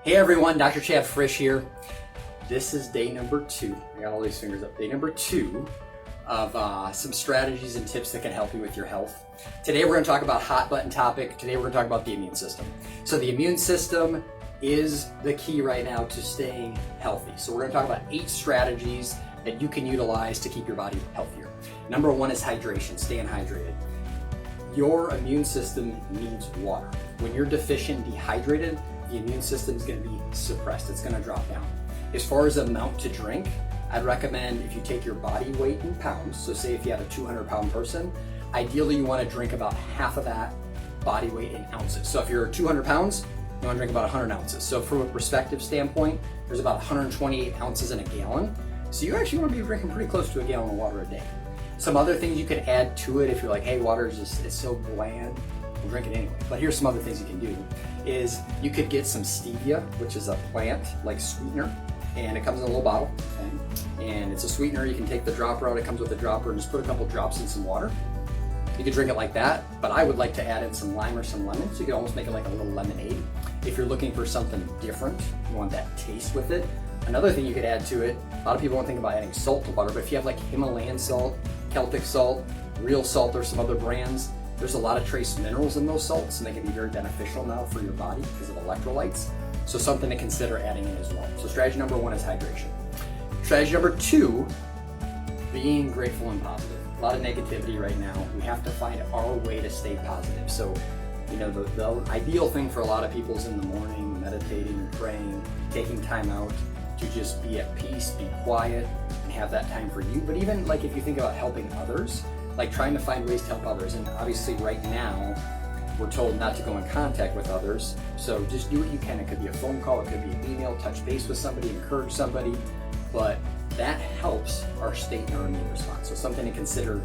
Hey everyone, Dr. Chad Frisch here. This is day number 2. I got all these fingers up. Day number 2 of some strategies and tips that can help you with your health. Today we're going to talk about a hot button topic. Today we're going to talk about the immune system. So the immune system is the key right now to staying healthy. So we're going to talk about 8 strategies that you can utilize to keep your body healthier. Number 1 is hydration, staying hydrated. Your immune system needs water. When you're deficient, dehydrated, the immune system is going to be suppressed. It's going to drop down. As far as amount to drink, I'd recommend if you take your body weight in pounds, so say if you have a 200-pound person, ideally you want to drink about half of that body weight in ounces. So if you're 200 pounds, you want to drink about 100 ounces. So from a perspective standpoint, there's about 128 ounces in a gallon. So you actually want to be drinking pretty close to a gallon of water a day. Some other things you can add to it if you're like, hey, water is just, it's so bland, we'll drink it anyway. But here's some other things you can do, is you could get some stevia, which is a plant-like sweetener, and it comes in a little bottle, okay? And it's a sweetener. You can take the dropper out, it comes with a dropper, and just put a couple drops in some water. You can drink it like that, but I would like to add in some lime or some lemon, so you could almost make it like a little lemonade. If you're looking for something different, you want that taste with it. Another thing you could add to it, a lot of people don't think about adding salt to water, but if you have like Himalayan salt, Celtic salt, real salt, or some other brands, there's a lot of trace minerals in those salts, and they can be very beneficial now for your body because of electrolytes. So something to consider adding in as well. So strategy number 1 is hydration. Strategy number 2, being grateful and positive. A lot of negativity right now. We have to find our way to stay positive. So, you know, the ideal thing for a lot of people is in the morning, meditating, praying, taking time out to just be at peace, be quiet, and have that time for you. But even like if you think about helping others, like trying to find ways to help others. And obviously right now, we're told not to go in contact with others. So just do what you can. It could be a phone call, it could be an email, touch base with somebody, encourage somebody, but that helps our state and our immune response. So something to consider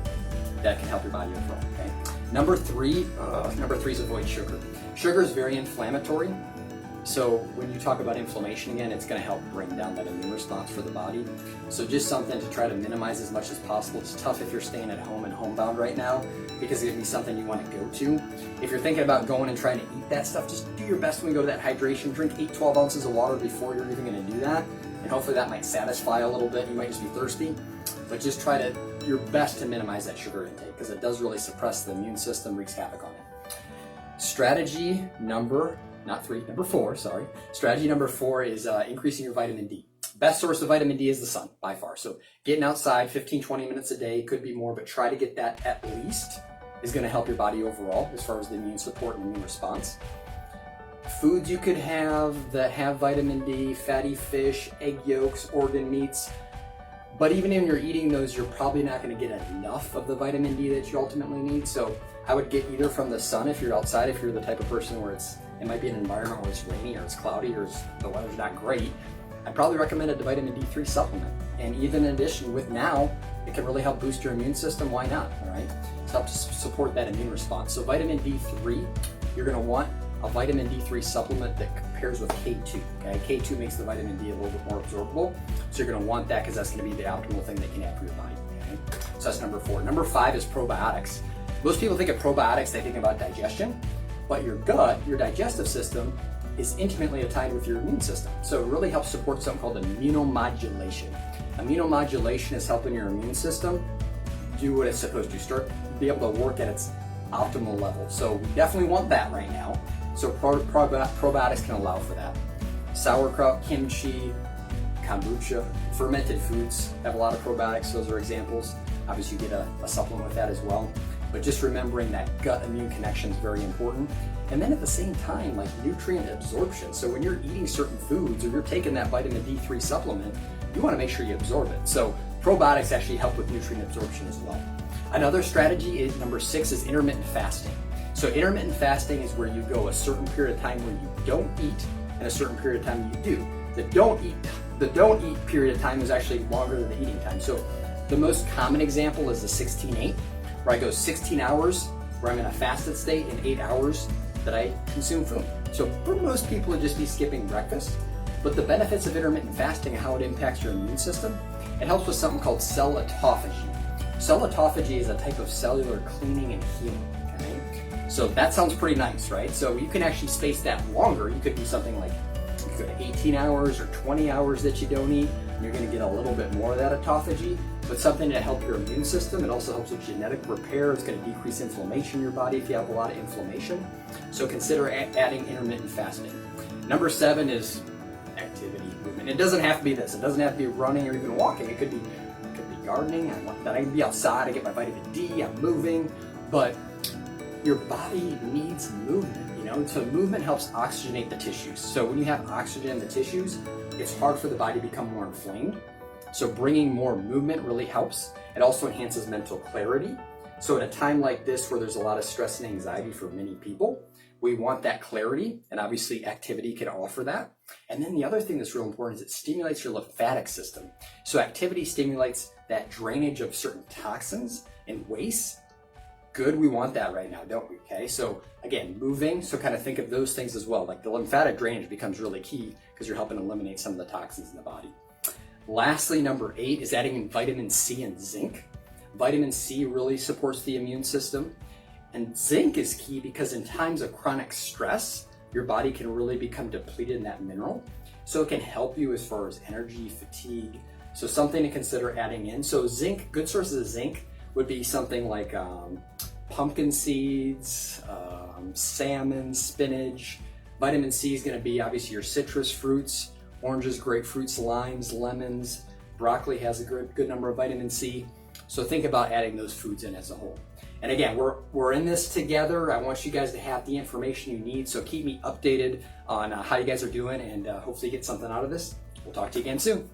that can help your body overall, okay? Number 3 is avoid sugar. Sugar is very inflammatory. So when you talk about inflammation again, it's going to help bring down that immune response for the body. So just something to try to minimize as much as possible. It's tough if you're staying at home and homebound right now because it's going to be something you want to go to. If you're thinking about going and trying to eat that stuff, just do your best when you go to that hydration. Drink 8-12 ounces of water before you're even going to do that. And hopefully that might satisfy a little bit. You might just be thirsty, but just try to your best to minimize that sugar intake because it does really suppress the immune system, wreaks havoc on it. Strategy number 4, sorry. Strategy number 4 is increasing your vitamin D. Best source of vitamin D is the sun, by far. So getting outside 15-20 minutes a day, could be more, but try to get that at least is going to help your body overall as far as the immune support and immune response. Foods you could have that have vitamin D, fatty fish, egg yolks, organ meats. But even when you're eating those, you're probably not going to get enough of the vitamin D that you ultimately need. So I would get either from the sun if you're outside, if you're the type of person where it might be an environment where it's rainy or it's cloudy or the weather's not great. I'd probably recommend a vitamin D3 supplement. And even in addition with now, it can really help boost your immune system. Why not, all right? It's help to support that immune response. So vitamin D3, you're going to want a vitamin D3 supplement that compares with K2, okay? K2 makes the vitamin D a little bit more absorbable. So you're going to want that because that's going to be the optimal thing that you can add for your body, okay? So that's number 4. Number 5 is probiotics. Most people think of probiotics, they think about digestion, but your gut, your digestive system, is intimately tied with your immune system. So it really helps support something called immunomodulation. Immunomodulation is helping your immune system do what it's supposed to, be able to work at its optimal level. So we definitely want that right now. So probiotics can allow for that. Sauerkraut, kimchi, kombucha, fermented foods have a lot of probiotics. Those are examples. Obviously you get a supplement with that as well. But just remembering that gut immune connection is very important. And then at the same time, like nutrient absorption. So when you're eating certain foods or you're taking that vitamin D3 supplement, you want to make sure you absorb it. So probiotics actually help with nutrient absorption as well. Another strategy is number 6 is intermittent fasting. So intermittent fasting is where you go a certain period of time where you don't eat and a certain period of time you do. The don't eat period of time is actually longer than the eating time. So the most common example is the 16-8, where I go 16 hours where I'm in a fasted state and 8 hours that I consume food. So for most people, it'd just be skipping breakfast. But the benefits of intermittent fasting and how it impacts your immune system, it helps with something called cell autophagy. Cell autophagy is a type of cellular cleaning and healing, okay? So that sounds pretty nice, right? So you can actually space that longer. You could do something like You go to 18 hours or 20 hours that you don't eat, and you're going to get a little bit more of that autophagy, but something to help your immune system. It also helps with genetic repair. It's going to decrease inflammation in your body if you have a lot of inflammation. So consider adding intermittent fasting. Number 7 is activity, movement. It doesn't have to be this. It doesn't have to be running or even walking. It could be gardening. I want that. I can be outside. I get my vitamin D. I'm moving, but your body needs movement, you know? So movement helps oxygenate the tissues. So when you have oxygen in the tissues, it's hard for the body to become more inflamed. So bringing more movement really helps. It also enhances mental clarity. So at a time like this where there's a lot of stress and anxiety for many people, we want that clarity, and obviously activity can offer that. And then the other thing that's real important is it stimulates your lymphatic system. So activity stimulates that drainage of certain toxins and waste. Good, we want that right now, don't we? Okay, so again, moving, so kind of think of those things as well. Like the lymphatic drainage becomes really key because you're helping eliminate some of the toxins in the body. Lastly, number 8 is adding in vitamin C and zinc. Vitamin C really supports the immune system. And zinc is key because in times of chronic stress, your body can really become depleted in that mineral. So it can help you as far as energy, fatigue. So something to consider adding in. So zinc, good sources of zinc would be something like pumpkin seeds, salmon, spinach. Vitamin C is going to be obviously your citrus fruits, oranges, grapefruits, limes, lemons. Broccoli has a good number of vitamin C. So think about adding those foods in as a whole. And again, we're in this together. I want you guys to have the information you need. So keep me updated on how you guys are doing, and hopefully get something out of this. We'll talk to you again soon.